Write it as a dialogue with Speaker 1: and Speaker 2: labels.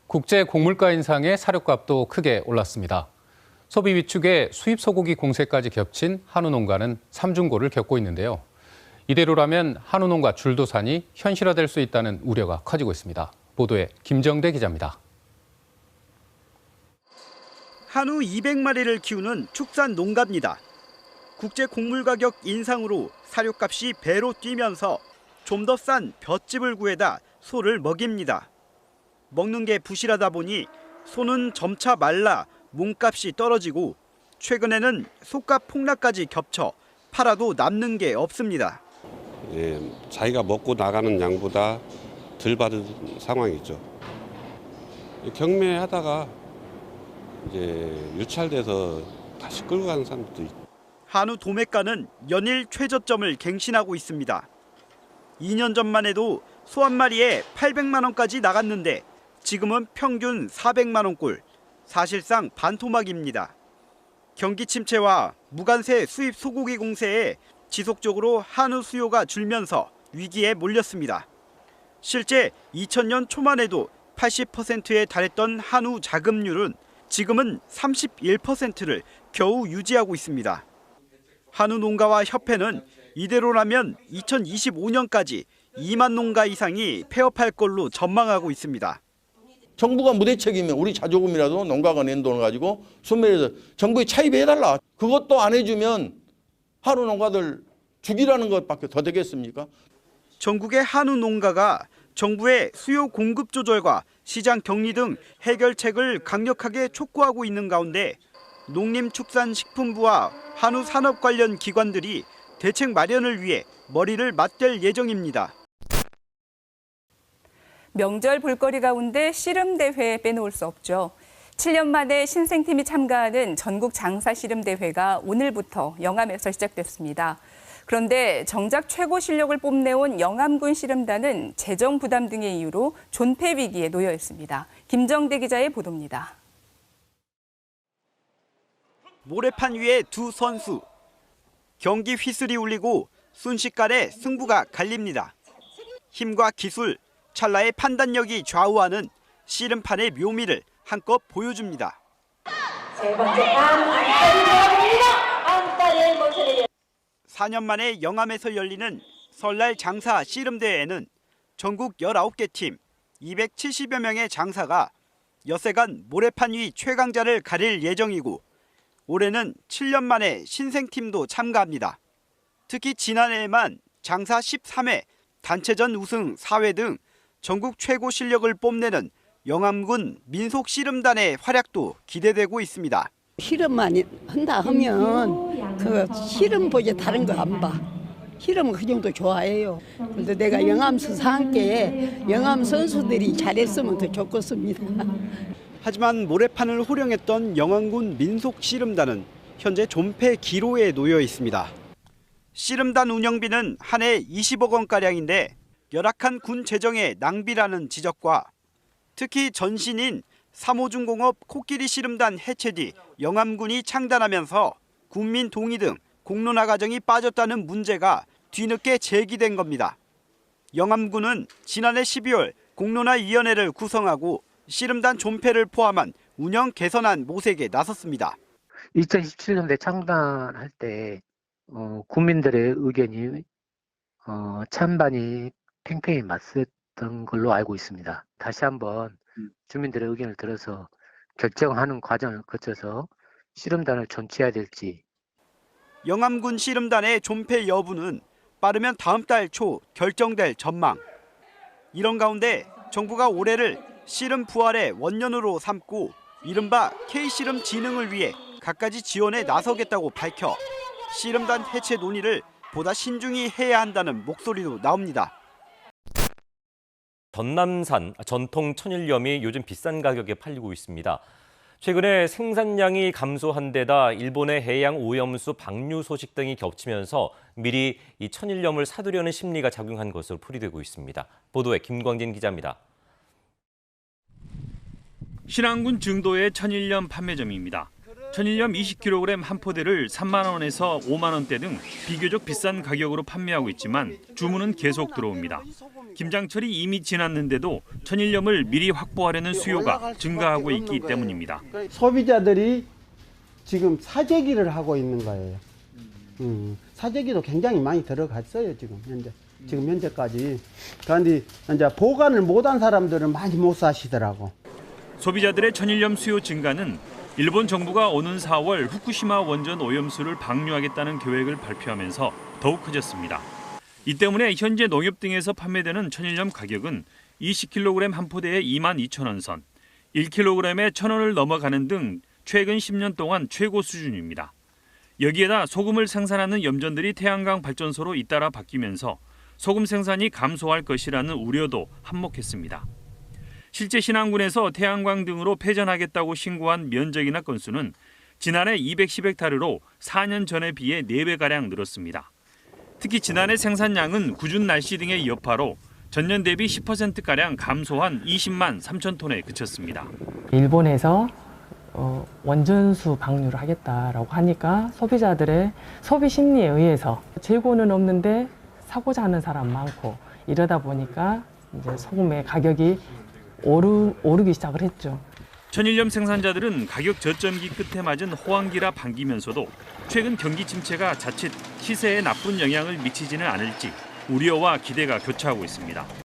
Speaker 1: 국제 곡물가 인상에 사료값도 크게 올랐습니다. 소비 위축에 수입 소고기 공세까지 겹친 한우 농가는 삼중고를 겪고 있는데요. 이대로라면 한우 농가 줄도산이 현실화될 수 있다는 우려가 커지고 있습니다. 보도에 김정대 기자입니다.
Speaker 2: 한우 200마리를 키우는 축산 농가입니다. 국제 곡물 가격 인상으로 사료값이 배로 뛰면서 좀 더 싼 볏짚을 구해다 소를 먹입니다. 먹는 게 부실하다 보니 소는 점차 말라 몸값이 떨어지고 최근에는 소값 폭락까지 겹쳐 팔아도 남는 게 없습니다.
Speaker 3: 자기가 먹고 나가는 양보다 덜 받은 상황이죠. 경매하다가 이제 유찰돼서 다시 끌고 가는 사람들도 있고.
Speaker 2: 한우 도매가는 연일 최저점을 갱신하고 있습니다. 2년 전만 해도 소 한 마리에 800만 원까지 나갔는데 지금은 평균 400만 원꼴, 사실상 반토막입니다. 경기 침체와 무관세 수입 소고기 공세에 지속적으로 한우 수요가 줄면서 위기에 몰렸습니다. 실제 2000년 초만 해도 80%에 달했던 한우 자급률은 지금은 31%를 겨우 유지하고 있습니다. 한우 농가와 협회는 이대로라면 2025년까지 2만 농가 이상이 폐업할 걸로 전망하고 있습니다.
Speaker 4: 정부가 무대책이면 우리 자조금이라도 농가가 낸 돈을 가지고 소매에서 정부에 차입해달라. 그것도 안 해주면 한우 농가들 죽이라는 것밖에 더 되겠습니까?
Speaker 2: 전국의 한우 농가가 정부의 수요 공급 조절과 시장 격리 등 해결책을 강력하게 촉구하고 있는 가운데 농림축산식품부와 한우 산업 관련 기관들이 대책 마련을 위해 머리를 맞댈 예정입니다.
Speaker 5: 명절 볼거리 가운데 씨름대회 빼놓을 수 없죠. 7년 만에 신생팀이 참가하는 전국 장사 씨름대회가 오늘부터 영암에서 시작됐습니다. 그런데 정작 최고 실력을 뽐내온 영암군 씨름단은 재정 부담 등의 이유로 존폐 위기에 놓여 있습니다. 김정대 기자의 보도입니다.
Speaker 2: 모래판 위에 두 선수. 경기 휘슬이 울리고 순식간에 승부가 갈립니다. 힘과 기술, 찰나의 판단력이 좌우하는 씨름판의 묘미를 한껏 보여줍니다.
Speaker 6: 세 번째 판 안달입니다. 안달을 모셔내요.
Speaker 2: 4년 만에 영암에서 열리는 설날 장사 씨름대회에는 전국 19개 팀 270여 명의 장사가 엿새간 모래판 위 최강자를 가릴 예정이고 올해는 7년 만에 신생팀도 참가합니다. 특히 지난해에만 장사 13회, 단체전 우승 4회 등 전국 최고 실력을 뽐내는 영암군 민속씨름단의 활약도 기대되고 있습니다.
Speaker 7: 씨름만 한다 하면 그 씨름 보지 다른 거 안 봐. 씨름은 그 정도 좋아해요. 그런데 내가 영암 수사 함께 영암 선수들이 잘했으면 더 좋겠습니다.
Speaker 2: 하지만 모래판을 호령했던 영암군 민속씨름단은 현재 존폐 기로에 놓여 있습니다. 씨름단 운영비는 한 해 20억 원가량인데 열악한 군 재정의 낭비라는 지적과 특히 전신인 3호중공업 코끼리 씨름단 해체 뒤 영암군이 창단하면서 군민 동의 등 공론화 과정이 빠졌다는 문제가 뒤늦게 제기된 겁니다. 영암군은 지난해 12월 공론화위원회를 구성하고 씨름단 존폐를 포함한 운영 개선안 모색에 나섰습니다.
Speaker 8: 2017년대 창단할 때 국민들의 의견이 찬반이 팽팽히 맞섰던 걸로 알고 있습니다. 다시 한번 주민들의 의견을 들어서 결정하는 과정을 거쳐서 씨름단을 존치해야 될지.
Speaker 2: 영암군 씨름단의 존폐 여부는 빠르면 다음 달 초 결정될 전망. 이런 가운데 정부가 올해를 씨름 부활의 원년으로 삼고 이른바 K씨름 진흥을 위해 갖가지 지원에 나서겠다고 밝혀 씨름단 해체 논의를 보다 신중히 해야 한다는 목소리도 나옵니다.
Speaker 9: 전남산 전통 천일염이 요즘 비싼 가격에 팔리고 있습니다. 최근에 생산량이 감소한 데다 일본의 해양 오염수 방류 소식 등이 겹치면서 미리 이 천일염을 사두려는 심리가 작용한 것으로 풀이되고 있습니다. 보도에 김광진 기자입니다.
Speaker 10: 신안군 증도의 천일염 판매점입니다. 천일염 20kg 한 포대를 3만 원에서 5만 원대 등 비교적 비싼 가격으로 판매하고 있지만 주문은 계속 들어옵니다. 김장철이 이미 지났는데도 천일염을 미리 확보하려는 수요가 증가하고 있기 때문입니다.
Speaker 11: 소비자들이 지금 사재기를 하고 있는 거예요. 사재기도 굉장히 많이 들어갔어요, 지금 현재까지. 그런데 이제 보관을 못한 사람들은 많이 못 사시더라고.
Speaker 10: 소비자들의 천일염 수요 증가는 일본 정부가 오는 4월 후쿠시마 원전 오염수를 방류하겠다는 계획을 발표하면서 더욱 커졌습니다. 이 때문에 현재 농협 등에서 판매되는 천일염 가격은 20kg 한 포대에 22,000원 선, 1kg에 1,000원을 넘어가는 등 최근 10년 동안 최고 수준입니다. 여기에다 소금을 생산하는 염전들이 태양광 발전소로 잇따라 바뀌면서 소금 생산이 감소할 것이라는 우려도 한몫했습니다. 실제 신안군에서 태양광 등으로 폐전하겠다고 신고한 면적이나 건수는 지난해 210헥타르로 4년 전에 비해 4배가량 늘었습니다. 특히 지난해 생산량은 궂은 날씨 등의 여파로 전년 대비 10%가량 감소한 20만 3천 톤에 그쳤습니다.
Speaker 12: 일본에서 원전수 방류를 하겠다라고 하니까 소비자들의 소비 심리에 의해서 재고는 없는데 사고자 하는 사람 많고 이러다 보니까 이제 소금의 가격이 오르기 시작을 했죠.
Speaker 10: 천일염 생산자들은 가격 저점기 끝에 맞은 호황기라 반기면서도 최근 경기 침체가 자칫 시세에 나쁜 영향을 미치지는 않을지 우려와 기대가 교차하고 있습니다.